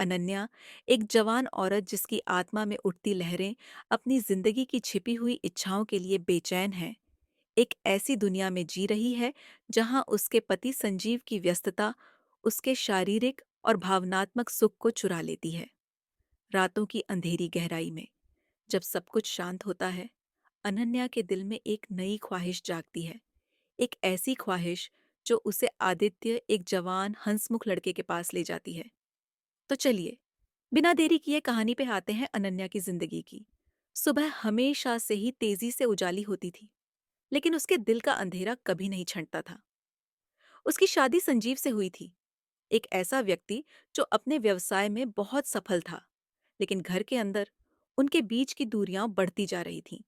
अनन्या एक जवान औरत जिसकी आत्मा में उठती लहरें अपनी जिंदगी की छिपी हुई इच्छाओं के लिए बेचैन है, एक ऐसी दुनिया में जी रही है जहां उसके पति संजीव की व्यस्तता उसके शारीरिक और भावनात्मक सुख को चुरा लेती है। रातों की अंधेरी गहराई में जब सब कुछ शांत होता है, अनन्या के दिल में एक नई ख्वाहिश जागती है। एक ऐसी ख्वाहिश जो उसे आदित्य, एक जवान हंसमुख लड़के के पास ले जाती है। तो चलिए, बिना देरी किए कहानी पे आते हैं अनन्या की जिंदगी की। सुबह हमेशा से ही तेजी से उजाली होती थी, लेकिन उसके दिल का अंधेरा कभी नहीं छंटता था। उसकी शादी संजीव से हुई थी, एक ऐसा व्यक्ति जो अपने व्यवसाय में बहुत सफल था, लेकिन घर के अंदर उनके बीच की दूरियां बढ़ती जा रही थीं।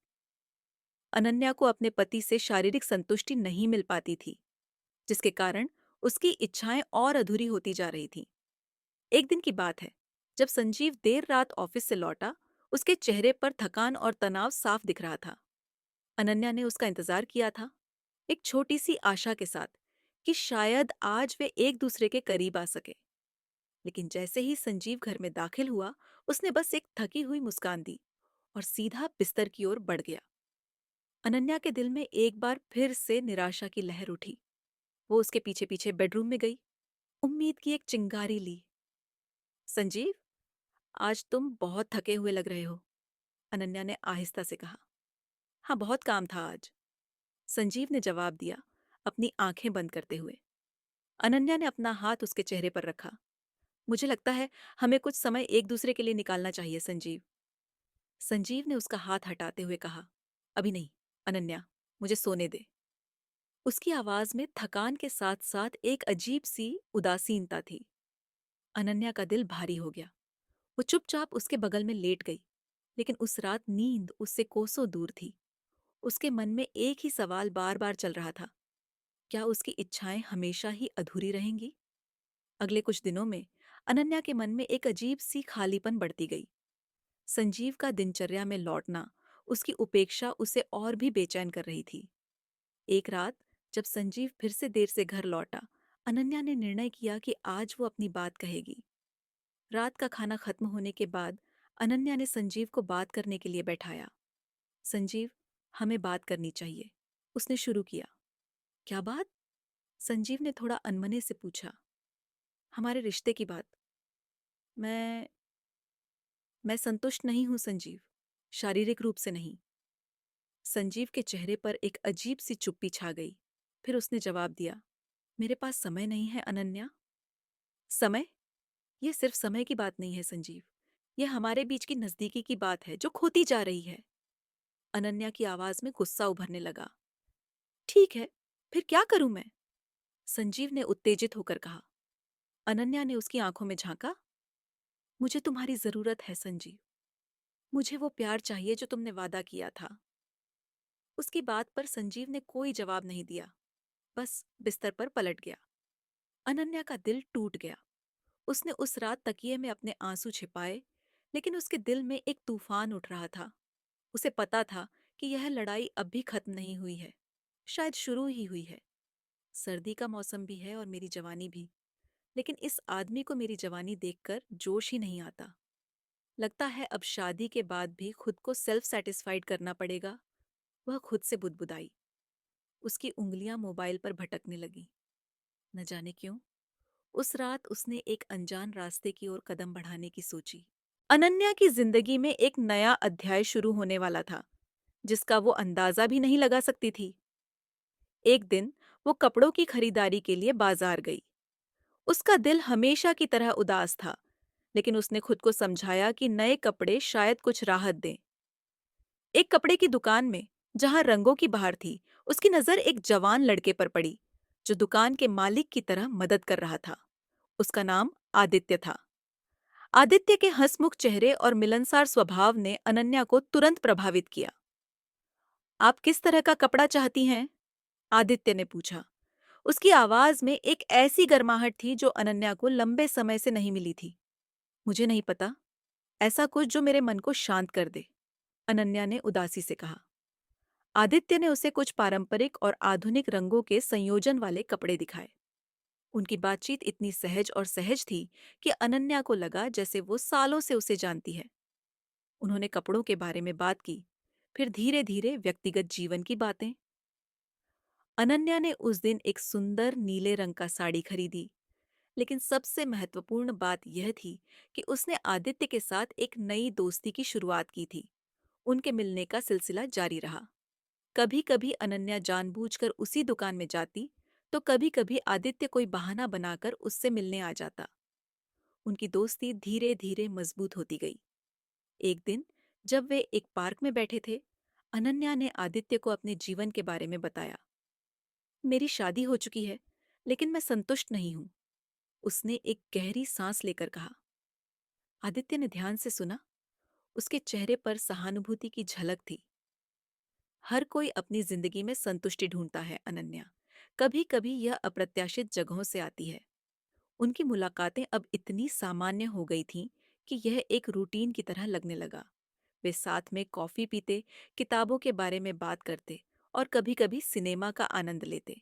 अनन्या को अपने पति से शारीरिक संतुष्टि नहीं मिल पाती थी, जिसके कारण उसकी इच्छाएं और अधूरी होती जा रही थीं। एक दिन की बात है, जब संजीव देर रात ऑफिस से लौटा, उसके चेहरे पर थकान और तनाव साफ दिख रहा था। अनन्या ने उसका इंतजार किया था, एक छोटी सी आशा के साथ कि शायद आज वे एक दूसरे के करीब आ सके। लेकिन जैसे ही संजीव घर में दाखिल हुआ, उसने बस एक थकी हुई मुस्कान दी और सीधा बिस्तर की ओर बढ़ गया। अनन्या के दिल में एक बार फिर से निराशा की लहर उठी। वो उसके पीछे पीछे बेडरूम में गई, उम्मीद की एक चिंगारी ली। संजीव, आज तुम बहुत थके हुए लग रहे हो, अनन्या ने आहिस्ता से कहा। हाँ, बहुत काम था आज, संजीव ने जवाब दिया, अपनी आंखें बंद करते हुए। अनन्या ने अपना हाथ उसके चेहरे पर रखा। मुझे लगता है हमें कुछ समय एक दूसरे के लिए निकालना चाहिए, संजीव। संजीव ने उसका हाथ हटाते हुए कहा। अभी नहीं, अनन्या, मुझे सोने दे। उसकी आवाज में थकान के साथ साथ एक अजीब सी उदासीनता थी। अनन्या का दिल भारी हो गया। वो चुपचाप उसके बगल में लेट गई, लेकिन उस रात नींद उससे कोसों दूर थी। उसके मन में एक ही सवाल बार बार चल रहा था, क्या उसकी इच्छाएं हमेशा ही अधूरी रहेंगी? अगले कुछ दिनों में अनन्या के मन में एक अजीब सी खालीपन बढ़ती गई। संजीव का दिनचर्या में लौटना, उसकी उपेक्षा उसे और भी बेचैन कर रही थी। एक रात जब संजीव फिर से देर से घर लौटा, अनन्या ने निर्णय किया कि आज वो अपनी बात कहेगी। रात का खाना खत्म होने के बाद अनन्या ने संजीव को बात करने के लिए बैठाया। संजीव, हमें बात करनी चाहिए, उसने शुरू किया। क्या बात? संजीव ने थोड़ा अनमने से पूछा। हमारे रिश्ते की बात। मैं मैं संतुष्ट नहीं हूं संजीव, शारीरिक रूप से नहीं। संजीव के चेहरे पर एक अजीब सी चुप्पी छा गई। फिर उसने जवाब दिया, मेरे पास समय नहीं है अनन्या। समय? ये सिर्फ समय की बात नहीं है संजीव, ये हमारे बीच की नजदीकी की बात है जो खोती जा रही है। अनन्या की आवाज में गुस्सा उभरने लगा। ठीक है, फिर क्या करूं मैं? संजीव ने उत्तेजित होकर कहा। अनन्या ने उसकी आंखों में झांका। मुझे तुम्हारी जरूरत है संजीव, मुझे वो प्यार चाहिए जो तुमने वादा किया था। उसकी बात पर संजीव ने कोई जवाब नहीं दिया, बस बिस्तर पर पलट गया। अनन्या का दिल टूट गया। उसने उस रात तकिए में अपने आंसू छिपाए, लेकिन उसके दिल में एक तूफान उठ रहा था। उसे पता था कि यह लड़ाई अब भी खत्म नहीं हुई है, शायद शुरू ही हुई है। सर्दी का मौसम भी है और मेरी जवानी भी, लेकिन इस आदमी को मेरी जवानी देखकर जोश ही नहीं आता। लगता है अब शादी के बाद भी खुद को सेल्फ सेटिस्फाइड करना पड़ेगा। वह खुद से बुदबुदाई। उसकी उंगलियां मोबाइल पर भटकने लगी। न जाने क्यों उस रात उसने एक अनजान रास्ते की ओर कदम बढ़ाने की सोची। अनन्या की जिंदगी में एक नया अध्याय शुरू होने वाला था, जिसका वो अंदाजा भी नहीं लगा सकती थी। एक दिन वो कपड़ों की खरीदारी के लिए बाजार गई। उसका दिल हमेशा की तरह उदास था, लेकिन उसने खुद को समझाया कि नए कपड़े शायद कुछ राहत दें। एक कपड़े की दुकान में, जहां रंगों की बहार थी, उसकी नजर एक जवान लड़के पर पड़ी, जो दुकान के मालिक की तरह मदद कर रहा था। उसका नाम आदित्य था। आदित्य के हंसमुख चेहरे और मिलनसार स्वभाव ने अनन्या को तुरंत प्रभावित किया। आप किस तरह का कपड़ा चाहती हैं? आदित्य ने पूछा। उसकी आवाज में एक ऐसी गर्माहट थी जो अनन्या को लंबे समय से नहीं मिली थी। मुझे नहीं पता, ऐसा कुछ जो मेरे मन को शांत कर दे, अनन्या ने उदासी से कहा। आदित्य ने उसे कुछ पारंपरिक और आधुनिक रंगों के संयोजन वाले कपड़े दिखाए। उनकी बातचीत इतनी सहज और सहज थी कि अनन्या को लगा जैसे वो सालों से उसे जानती है। उन्होंने कपड़ों के बारे में बात की, फिर धीरे धीरे व्यक्तिगत जीवन की बातें। अनन्या ने उस दिन एक सुंदर नीले रंग का साड़ी खरीदी, लेकिन सबसे महत्वपूर्ण बात यह थी कि उसने आदित्य के साथ एक नई दोस्ती की शुरुआत की थी। उनके मिलने का सिलसिला जारी रहा। कभी कभी अनन्या जानबूझकर उसी दुकान में जाती, तो कभी कभी आदित्य कोई बहाना बनाकर उससे मिलने आ जाता। उनकी दोस्ती धीरे धीरे मजबूत होती गई। एक दिन जब वे एक पार्क में बैठे थे, अनन्या ने आदित्य को अपने जीवन के बारे में बताया। मेरी शादी हो चुकी है, लेकिन मैं संतुष्ट नहीं हूं, उसने एक गहरी सांस लेकर कहा। आदित्य ने ध्यान से सुना। उसके चेहरे पर सहानुभूति की झलक थी। हर कोई अपनी जिंदगी में संतुष्टि ढूंढता है अनन्या। कभी कभी यह अप्रत्याशित जगहों से आती है। उनकी मुलाकातें अब इतनी सामान्य हो गई थीं कि यह एक रूटीन की तरह लगने लगा। वे साथ में कॉफी पीते, किताबों के बारे में बात करते और कभी-कभी सिनेमा का आनंद लेते।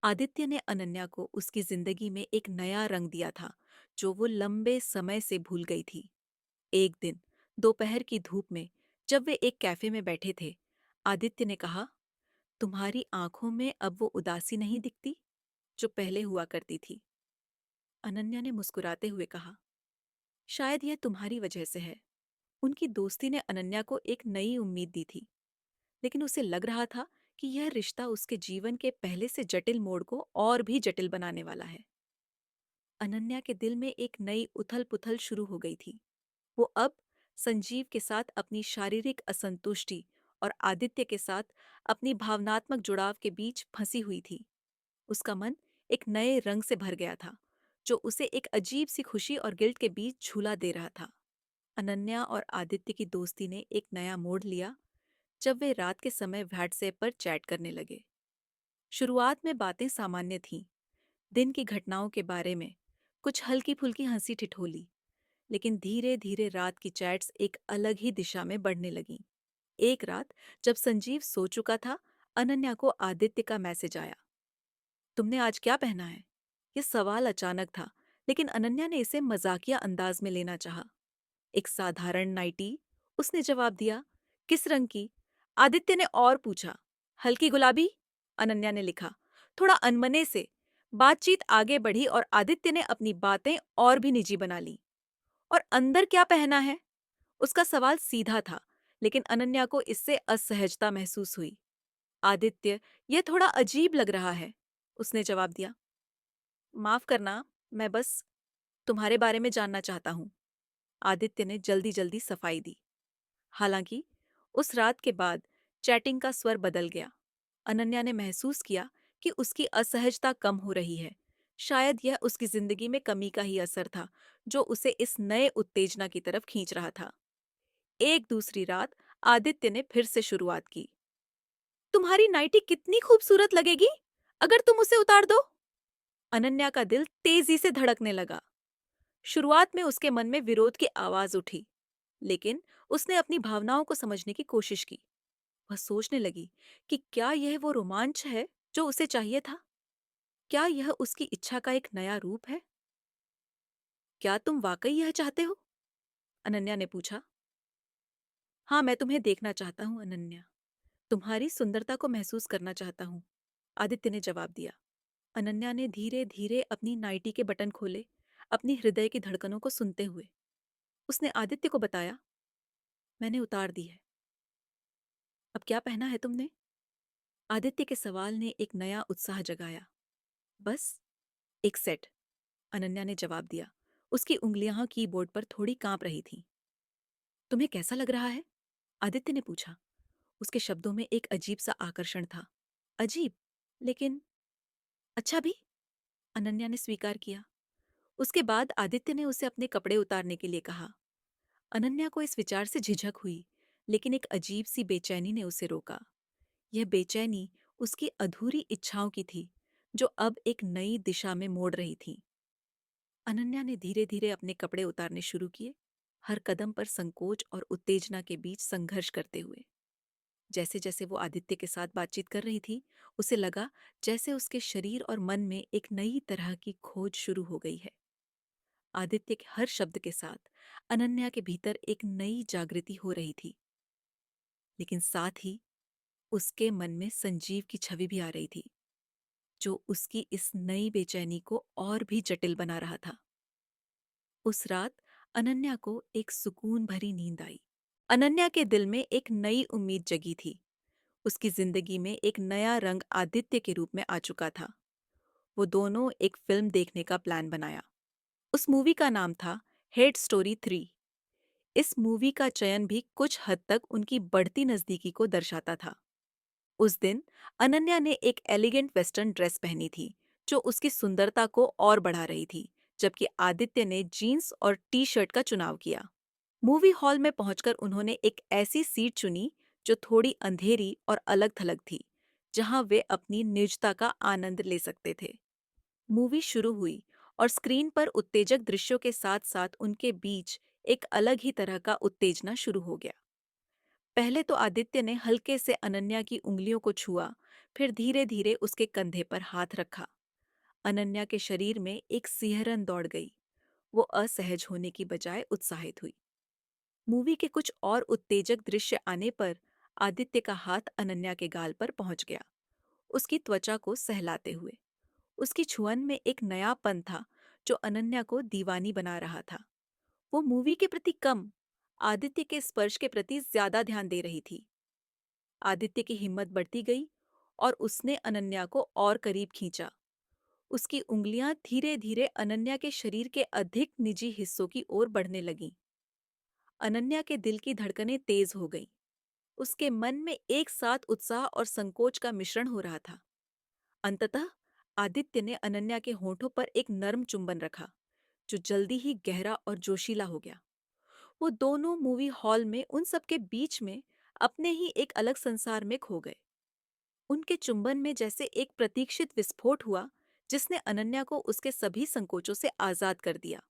आदित्य ने अनन्या को उसकी जिंदगी में एक नया रंग दिया था, जो वो लंबे समय से भूल गई थी। एक दिन दोपहर की धूप में जब वे एक कैफे में बैठे थे, आदित्य ने कहा, तुम्हारी आंखों में अब वो उदासी नहीं दिखती जो पहले हुआ करती थी। अनन्या ने मुस्कुराते हुए कहा, शायद यह तुम्हारी वजह से है। उनकी दोस्ती ने अनन्या को एक नई उम्मीद दी थी, लेकिन उसे लग रहा था कि यह रिश्ता उसके जीवन के पहले से जटिल मोड़ को और भी जटिल बनाने वाला है। अनन्या के दिल में एक नई उथल-पुथल शुरू हो गई थी। वो अब संजीव के साथ अपनी शारीरिक असंतुष्टि और आदित्य के साथ अपनी भावनात्मक जुड़ाव के बीच फंसी हुई थी। उसका मन एक नए रंग से भर गया था, जो उसे एक अजीब सी खुशी और गिल्ट के बीच झूला दे रहा था। अनन्या और आदित्य की दोस्ती ने एक नया मोड़ लिया जब वे रात के समय व्हाट्सएप पर चैट करने लगे। शुरुआत में बातें सामान्य थीं, दिन की घटनाओं के बारे में, कुछ हल्की फुल्की हंसी ठिठोली। लेकिन धीरे धीरे रात की चैट्स एक अलग ही दिशा में बढ़ने लगीं। एक रात जब संजीव सो चुका था, अनन्या को आदित्य का मैसेज आया। तुमने आज क्या पहना है? यह सवाल अचानक था, लेकिन अनन्या ने इसे मजाकिया अंदाज में लेना चाहा। एक साधारण नाइटी, उसने जवाब दिया। किस रंग की? आदित्य ने और पूछा। हल्की गुलाबी? अनन्या ने लिखा, थोड़ा अनमने से। बातचीत आगे बढ़ी और आदित्य ने अपनी बातें और भी निजी बना ली। और अंदर क्या पहना है? उसका सवाल सीधा था, लेकिन अनन्या को इससे असहजता महसूस हुई। आदित्य, यह थोड़ा अजीब लग रहा है, उसने जवाब दिया। माफ करना, मैं बस तुम्हारे बारे में जानना चाहता हूँ। आदित्य ने जल्दी जल्दी सफाई दी। हालांकि उस रात के बाद चैटिंग का स्वर बदल गया। अनन्या ने महसूस किया कि उसकी असहजता कम हो रही है। शायद यह उसकी जिंदगी में कमी का ही असर था, जो उसे इस नए उत्तेजना की तरफ खींच रहा था। एक दूसरी रात आदित्य ने फिर से शुरुआत की। तुम्हारी नाइटी कितनी खूबसूरत लगेगी अगर तुम उसे उतार दो। अनन्या का दिल तेजी से धड़कने लगा। शुरुआत में उसके मन में विरोध की आवाज उठी, लेकिन उसने अपनी भावनाओं को समझने की कोशिश की। वह सोचने लगी कि क्या यह वो रोमांच है जो उसे चाहिए था? क्या यह उसकी इच्छा का एक नया रूप है? क्या तुम वाकई यह चाहते हो? अनन्या ने पूछा। हाँ, मैं तुम्हें देखना चाहता हूँ अनन्या। तुम्हारी सुंदरता को महसूस करना चाहता हूँ, आदित्य ने जवाब दिया। अनन्या ने धीरे धीरे अपनी नाइटी के बटन खोले, अपनी हृदय की धड़कनों को सुनते हुए। उसने आदित्य को बताया, मैंने उतार दी है। अब क्या पहना है तुमने? आदित्य के सवाल ने एक नया उत्साह जगाया। बस एक सेट, अनन्या ने जवाब दिया। उसकी उंगलियां कीबोर्ड पर थोड़ी कांप रही थीं। तुम्हें कैसा लग रहा है? आदित्य ने पूछा। उसके शब्दों में एक अजीब सा आकर्षण था। अजीब, लेकिन अच्छा भी, अनन्या ने स्वीकार किया। उसके बाद आदित्य ने उसे अपने कपड़े उतारने के लिए कहा। अनन्या को इस विचार से झिझक हुई, लेकिन एक अजीब सी बेचैनी ने उसे रोका। यह बेचैनी उसकी अधूरी इच्छाओं की थी, जो अब एक नई दिशा में मोड़ रही थी। अनन्या ने धीरे धीरे अपने कपड़े उतारने शुरू किए, हर कदम पर संकोच और उत्तेजना के बीच संघर्ष करते हुए। जैसे जैसे वो आदित्य के साथ बातचीत कर रही थी, उसे लगा जैसे उसके शरीर और मन में एक नई तरह की खोज शुरू हो गई है। आदित्य के हर शब्द के साथ अनन्या के भीतर एक नई जागृति हो रही थी, लेकिन साथ ही उसके मन में संजीव की छवि भी आ रही थी, जो उसकी इस नई बेचैनी को और भी जटिल बना रहा था। उस रात अनन्या को एक सुकून भरी नींद आई। अनन्या के दिल में एक नई उम्मीद जगी थी। उसकी जिंदगी में एक नया रंग आदित्य के रूप में आ चुका था। वो दोनों एक फिल्म देखने का प्लान बनाया। उस मूवी का नाम था हेड स्टोरी 3। इस मूवी का चयन भी कुछ हद तक उनकी बढ़ती नजदीकी को दर्शाता था। उस दिन अनन्या ने एक एलिगेंट वेस्टर्न ड्रेस पहनी थी, जो उसकी सुंदरता को और बढ़ा रही थी, जबकि आदित्य ने जीन्स और टी शर्ट का चुनाव किया। मूवी हॉल में पहुंचकर उन्होंने एक ऐसी सीट चुनी जो थोड़ी अंधेरी और अलग थलग थी, जहां वे अपनी निजता का आनंद ले सकते थे। मूवी शुरू हुई और स्क्रीन पर उत्तेजक दृश्यों के साथ साथ उनके बीच एक अलग ही तरह का उत्तेजना शुरू हो गया। पहले तो आदित्य ने हल्के से अनन्या की उंगलियों को छुआ, फिर धीरे धीरे उसके कंधे पर हाथ रखा। अनन्या के शरीर में एक सिहरन दौड़ गई। वो असहज होने की बजाय उत्साहित हुई। मूवी के कुछ और उत्तेजक दृश्य आने पर आदित्य का हाथ अनन्या के गाल पर पहुंच गया, उसकी त्वचा को सहलाते हुए। उसकी छुअन में एक नयापन था जो अनन्या को दीवानी बना रहा था। वो मूवी के प्रति कम, आदित्य के स्पर्श के प्रति ज्यादा ध्यान दे रही थी। आदित्य की हिम्मत बढ़ती गई और उसने अनन्या को और करीब खींचा। उसकी उंगलियां धीरे धीरे अनन्या के शरीर के अधिक निजी हिस्सों की ओर बढ़ने लगीं। अनन्या के दिल की धड़कनें तेज हो गईं। उसके मन में एक साथ उत्साह और संकोच का मिश्रण हो रहा था। अंततः आदित्य ने अनन्या के होठों पर एक नर्म चुंबन रखा, जो जल्दी ही गहरा और जोशीला हो गया। वो दोनों मूवी हॉल में उन सबके बीच में अपने ही एक अलग संसार में खो गए। उनके चुंबन में जैसे एक प्रतीक्षित विस्फोट हुआ, जिसने अनन्या को उसके सभी संकोचों से आजाद कर दिया।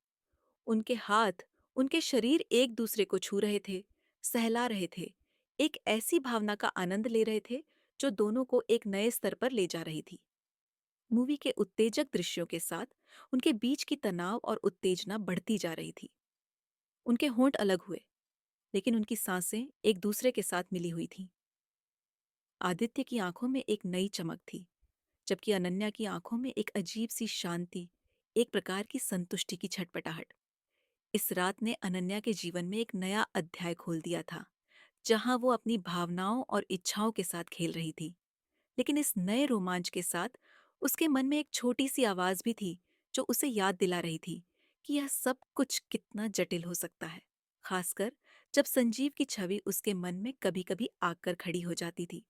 उनके हाथ, उनके शरीर एक दूसरे को छू रहे थे, सहला रहे थे, एक ऐसी भावना का आनंद ले रहे थे जो दोनों को एक नए स्तर पर ले जा रही थी। मूवी के उत्तेजक दृश्यों के साथ उनके बीच की तनाव और उत्तेजना बढ़ती जा रही थी। उनके होंठ अलग हुए, लेकिन उनकी सांसें एक दूसरे के साथ मिली हुई थीं। आदित्य की आंखों में एक नई चमक थी, जबकि अनन्या की आंखों में एक अजीब सी शांति, एक प्रकार की संतुष्टि की छटपटाहट। इस रात ने अनन्या के जीवन में एक नया अध्याय खोल दिया था, जहां वो अपनी भावनाओं और इच्छाओं के साथ खेल रही थी। लेकिन इस नए रोमांच के साथ उसके मन में एक छोटी सी आवाज भी थी, जो उसे याद दिला रही थी कि यह सब कुछ कितना जटिल हो सकता है, खासकर जब संजीव की छवि उसके मन में कभी-कभी आकर खड़ी हो जाती थी।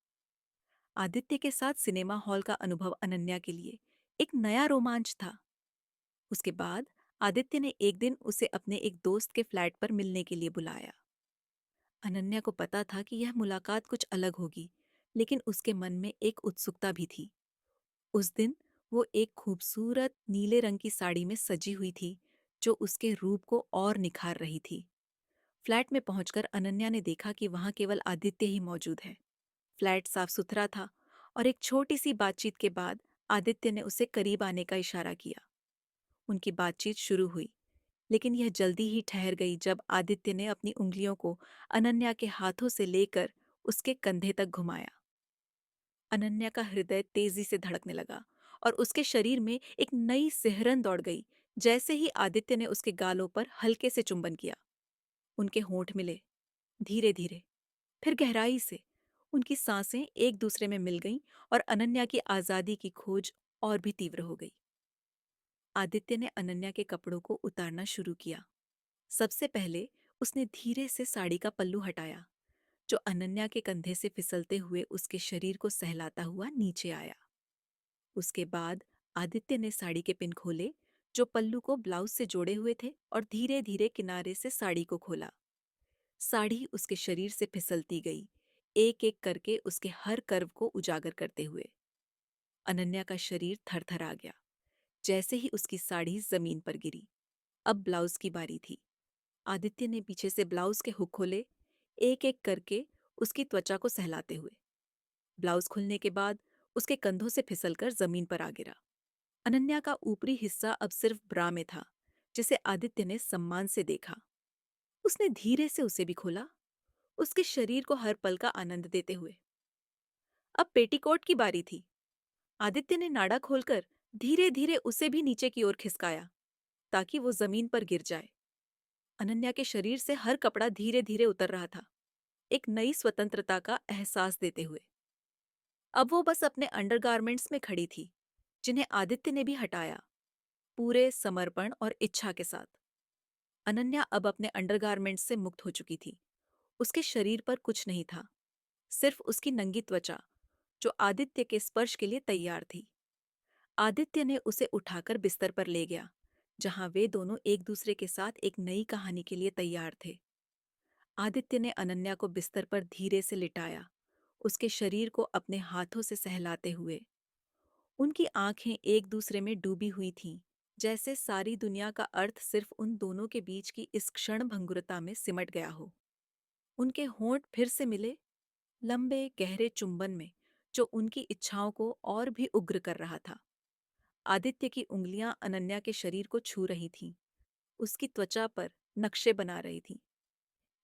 आदित्य के साथ सिनेमा हॉल का अनुभव अनन्या के लिए एक नया रोमांच था। उसके बाद आदित्य ने एक दिन उसे अपने एक दोस्त के फ्लैट पर मिलने के लिए बुलाया। अनन्या को पता था कि यह मुलाकात कुछ अलग होगी, लेकिन उसके मन में एक उत्सुकता भी थी। उस दिन वो एक खूबसूरत नीले रंग की साड़ी में सजी हुई थी, जो उसके रूप को और निखार रही थी। फ्लैट में पहुंचकर अनन्या ने देखा कि वहां केवल आदित्य ही मौजूद है। फ्लैट साफ सुथरा था और एक छोटी सी बातचीत के बाद आदित्य ने उसे करीब आने का इशारा किया। उनकी बातचीत शुरू हुई, लेकिन यह जल्दी ही ठहर गई जब आदित्य ने अपनी उंगलियों को अनन्या के हाथों से लेकर उसके कंधे तक घुमाया। अनन्या का हृदय तेजी से धड़कने लगा और उसके शरीर में एक नई सिहरन दौड़ गई जैसे ही आदित्य ने उसके गालों पर हल्के से चुंबन किया। उनके होंठ मिले, धीरे धीरे, फिर गहराई से। उनकी सांसें एक दूसरे में मिल गईं और अनन्या की आजादी की खोज और भी तीव्र हो गई। आदित्य ने अनन्या के कपड़ों को उतारना शुरू किया। सबसे पहले उसने धीरे से साड़ी का पल्लू हटाया, जो अनन्या के कंधे से फिसलते हुए उसके शरीर को सहलाता हुआ नीचे आया। उसके बाद आदित्य ने साड़ी के पिन खोले, जो पल्लू को ब्लाउज से जोड़े हुए थे, और धीरे धीरे किनारे से साड़ी को खोला। साड़ी उसके शरीर से फिसलती गई, एक एक करके उसके हर कर्व को उजागर करते हुए। अनन्या का शरीर थरथरा गया जैसे ही उसकी साड़ी जमीन पर गिरी। अब ब्लाउज की बारी थी। आदित्य ने पीछे से ब्लाउज के हुक खोले, एक एक करके उसकी त्वचा को सहलाते हुए। ब्लाउज खुलने के बाद उसके कंधों से फिसलकर जमीन पर आ गिरा। अनन्या का ऊपरी हिस्सा अब सिर्फ ब्रा में था, जिसे आदित्य ने सम्मान से देखा। उसने धीरे से उसे भी खोला, उसके शरीर को हर पल का आनंद देते हुए। अब पेटीकोट की बारी थी। आदित्य ने नाड़ा खोलकर धीरे धीरे उसे भी नीचे की ओर खिसकाया, ताकि वो जमीन पर गिर जाए। अनन्या के शरीर से हर कपड़ा धीरे धीरे उतर रहा था, एक नई स्वतंत्रता का एहसास देते हुए। अब वो बस अपने अंडरगारमेंट्स में खड़ी थी, जिन्हें आदित्य ने भी हटाया, पूरे समर्पण और इच्छा के साथ। अनन्या अब अपने अंडरगारमेंट्स से मुक्त हो चुकी थी। उसके शरीर पर कुछ नहीं था, सिर्फ उसकी नंगी त्वचा, जो आदित्य के स्पर्श के लिए तैयार थी। आदित्य ने उसे उठाकर बिस्तर पर ले गया, जहां वे दोनों एक दूसरे के साथ एक नई कहानी के लिए तैयार थे। आदित्य ने अनन्या को बिस्तर पर धीरे से लिटाया, उसके शरीर को अपने हाथों से सहलाते हुए। उनकी आंखें एक दूसरे में डूबी हुई थीं, जैसे सारी दुनिया का अर्थ सिर्फ उन दोनों के बीच की इस क्षण भंगुरता में सिमट गया हो। उनके होंठ फिर से मिले, लंबे गहरे चुंबन में, जो उनकी इच्छाओं को और भी उग्र कर रहा था। आदित्य की उंगलियां अनन्या के शरीर को छू रही थीं, उसकी त्वचा पर नक्शे बना रही थीं,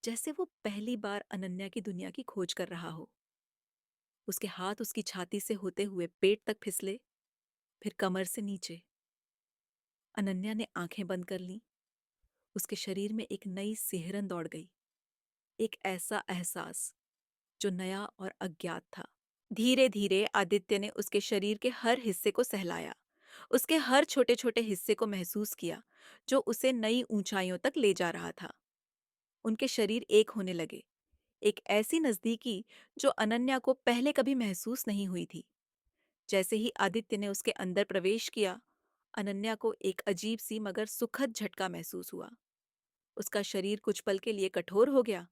जैसे वो पहली बार अनन्या की दुनिया की खोज कर रहा हो। उसके हाथ उसकी छाती से होते हुए पेट तक फिसले, फिर कमर से नीचे। अनन्या ने आंखें बंद कर लीं। उसके शरीर में एक नई सिहरन दौड़ गई, एक ऐसा एहसास जो नया और अज्ञात था। धीरे धीरे आदित्य ने उसके शरीर के हर हिस्से को सहलाया, उसके हर छोटे छोटे हिस्से को महसूस किया, जो उसे नई ऊंचाइयों तक ले जा रहा था। उनके शरीर एक होने लगे, एक ऐसी नजदीकी जो अनन्या को पहले कभी महसूस नहीं हुई थी। जैसे ही आदित्य ने उसके अंदर प्रवेश किया, अनन्या को एक अजीब सी मगर सुखद झटका महसूस हुआ। उसका शरीर कुछ पल के लिए कठोर हो गया,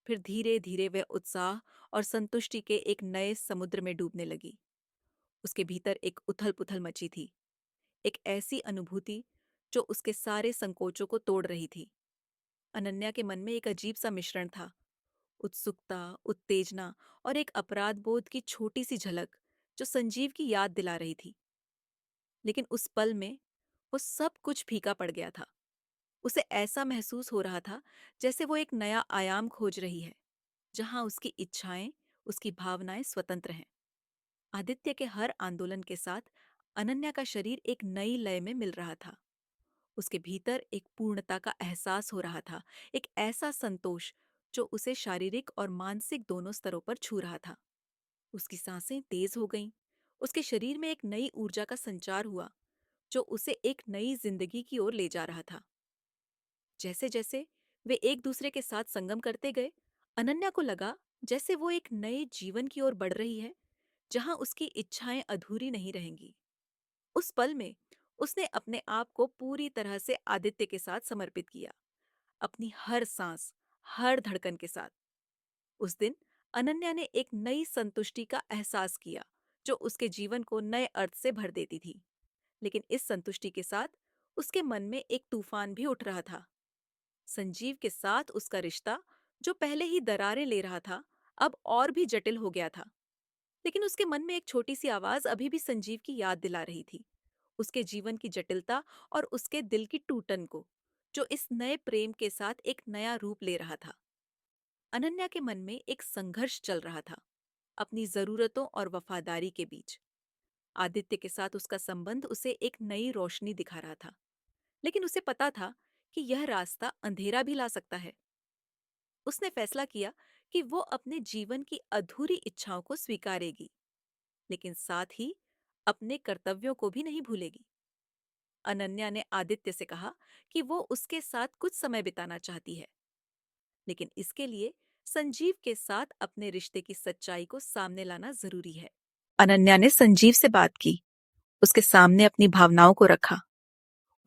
फिर धीरे धीरे वह उत्साह और संतुष्टि के एक नए समुद्र में डूबने लगी। उसके भीतर एक उथल पुथल मची थी, एक ऐसी अनुभूति जो उसके सारे संकोचों को तोड़ रही थी। अनन्या के मन में एक अजीब सा मिश्रण था, उत्सुकता, उत्तेजना और एक अपराध बोध की छोटी सी झलक, जो संजीव की याद दिला रही थी। लेकिन उस पल में वो सब कुछ फीका पड़ गया था। उसे ऐसा महसूस हो रहा था जैसे वो एक नया आयाम खोज रही है, जहां उसकी इच्छाएं, उसकी भावनाएं स्वतंत्र हैं। आदित्य के हर आंदोलन के साथ अनन्या का शरीर एक नई लय में मिल रहा था। उसके भीतर एक पूर्णता का एहसास हो रहा था, एक ऐसा संतोष जो उसे शारीरिक और मानसिक दोनों स्तरों पर छू रहा था। उसकी सांसें तेज हो गईं, उसके शरीर में एक नई ऊर्जा का संचार हुआ, जो उसे एक नई जिंदगी की ओर ले जा रहा था। जैसे जैसे वे एक दूसरे के साथ संगम करते गए, अनन्या को लगा जैसे वो एक नए जीवन की ओर बढ़ रही है, जहां उसकी इच्छाएं अधूरी नहीं रहेंगी। उस पल में उसने अपने आप को पूरी तरह से आदित्य के साथ समर्पित किया, अपनी हर सांस, हर धड़कन के साथ। उस दिन अनन्या ने एक नई संतुष्टि का एहसास किया, जो उसके जीवन को नए अर्थ से भर देती थी। लेकिन इस संतुष्टि के साथ उसके मन में एक तूफान भी उठ रहा था। संजीव के साथ उसका रिश्ता, जो पहले ही दरारें ले रहा था, अब और भी जटिल हो गया था। लेकिन उसके मन में एक छोटी सी आवाज अभी भी संजीव की याद दिला रही थी, उसके जीवन की जटिलता और उसके दिल की टूटन को, जो इस नए प्रेम के साथ एक नया रूप ले रहा था। अनन्या के मन में एक संघर्ष चल रहा था, अपनी जरूरतों और वफादारी के बीच। आदित्य के साथ उसका संबंध उसे एक नई रोशनी दिखा रहा था, लेकिन उसे पता था कि यह रास्ता अंधेरा भी ला सकता है। उसने फैसला किया कि वो अपने जीवन की अधूरी इच्छाओं को स्वीकारेगी, लेकिन साथ ही अपने कर्तव्यों को भी नहीं भूलेगी। अनन्या ने आदित्य से कहा कि वो उसके साथ कुछ समय बिताना चाहती है, लेकिन इसके लिए संजीव के साथ अपने रिश्ते की सच्चाई को सामने लाना जरूरी है। अनन्या ने संजीव से बात की, उसके सामने अपनी भावनाओं को रखा।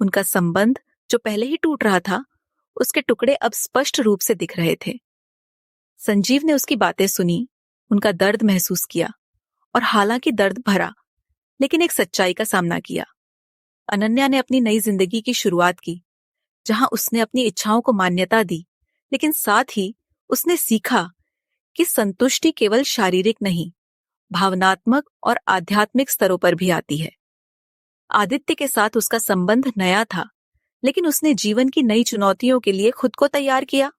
उनका संबंध, जो पहले ही टूट रहा था, उसके टुकड़े अब स्पष्ट रूप से दिख रहे थे। संजीव ने उसकी बातें सुनी, उनका दर्द महसूस किया और हालांकि दर्द भरा, लेकिन एक सच्चाई का सामना किया। अनन्या ने अपनी नई जिंदगी की शुरुआत की, जहां उसने अपनी इच्छाओं को मान्यता दी, लेकिन साथ ही उसने सीखा कि संतुष्टि केवल शारीरिक नहीं, भावनात्मक और आध्यात्मिक स्तरों पर भी आती है। आदित्य के साथ उसका संबंध नया था, लेकिन उसने जीवन की नई चुनौतियों के लिए खुद को तैयार किया।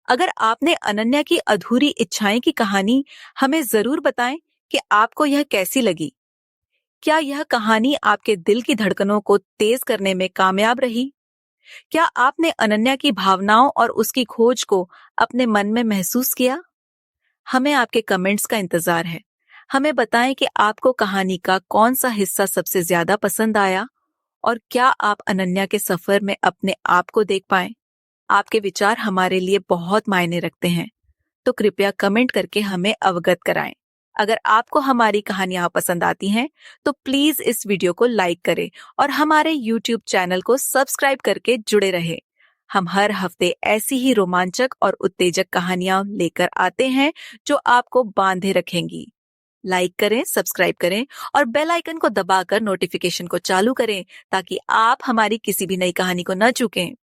अगर आपने अनन्या की अधूरी इच्छाएं की कहानी, हमें जरूर बताएं कि आपको यह कैसी लगी। क्या यह कहानी आपके दिल की धड़कनों को तेज करने में कामयाब रही? क्या आपने अनन्या की भावनाओं और उसकी खोज को अपने मन में महसूस किया? हमें आपके कमेंट्स का इंतजार है। हमें बताएं कि आपको कहानी का कौन सा हिस्सा सबसे ज्यादा पसंद आया और क्या आप अनन्या के सफर में अपने आप को देख पाएं। आपके विचार हमारे लिए बहुत मायने रखते हैं, तो कृपया कमेंट करके हमें अवगत कराएं। अगर आपको हमारी कहानियां पसंद आती हैं, तो प्लीज इस वीडियो को लाइक करें और हमारे YouTube चैनल को सब्सक्राइब करके जुड़े रहें। हम हर हफ्ते ऐसी ही रोमांचक और उत्तेजक कहानियां लेकर आते हैं जो आपको बांधे रखेंगी। लाइक करें, सब्सक्राइब करें और बेल आइकन को दबाकर नोटिफिकेशन को चालू करें ताकि आप हमारी किसी भी नई कहानी को न चूकें।